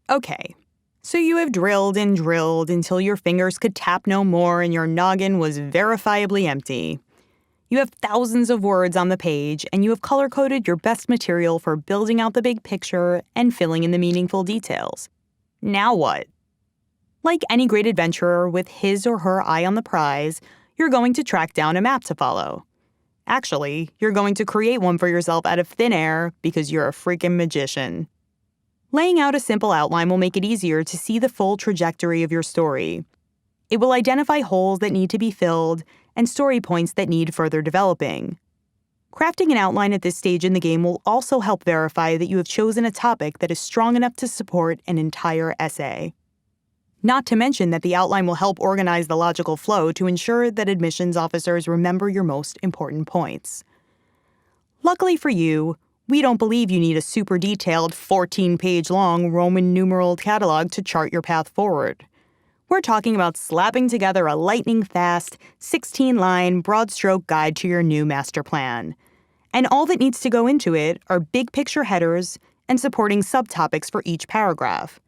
Okay, so you have drilled and drilled until your fingers could tap no more and your noggin was verifiably empty. You have thousands of words on the page, and you have color-coded your best material for building out the big picture and filling in the meaningful details. Now what? Like any great adventurer with his or her eye on the prize, you're going to track down a map to follow. Actually, you're going to create one for yourself out of thin air because you're a freaking magician. Laying out a simple outline will make it easier to see the full trajectory of your story. It will identify holes that need to be filled and story points that need further developing. Crafting an outline at this stage in the game will also help verify that you have chosen a topic that is strong enough to support an entire essay. Not to mention that the outline will help organize the logical flow to ensure that admissions officers remember your most important points. Luckily for you, we don't believe you need a super detailed 14-page-long Roman numeral catalog to chart your path forward. We're talking about slapping together a lightning-fast, 16-line, broad-stroke guide to your new master plan. And all that needs to go into it are big-picture headers and supporting subtopics for each paragraph.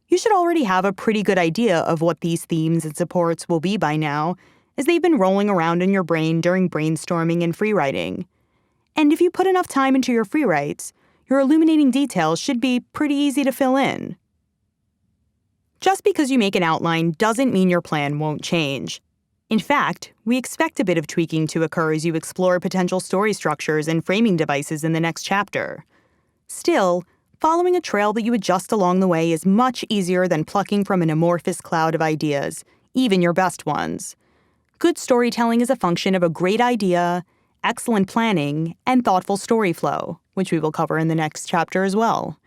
You should already have a pretty good idea of what these themes and supports will be by now, as they've been rolling around in your brain during brainstorming and free writing. And if you put enough time into your free writes, your illuminating details should be pretty easy to fill in. Just because you make an outline doesn't mean your plan won't change. In fact, we expect a bit of tweaking to occur as you explore potential story structures and framing devices in the next chapter. Still, following a trail that you adjust along the way is much easier than plucking from an amorphous cloud of ideas, even your best ones. Good storytelling is a function of a great idea, excellent planning, and thoughtful story flow, which we will cover in the next chapter as well.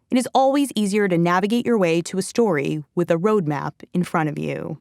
It is always easier to navigate your way to a story with a roadmap in front of you.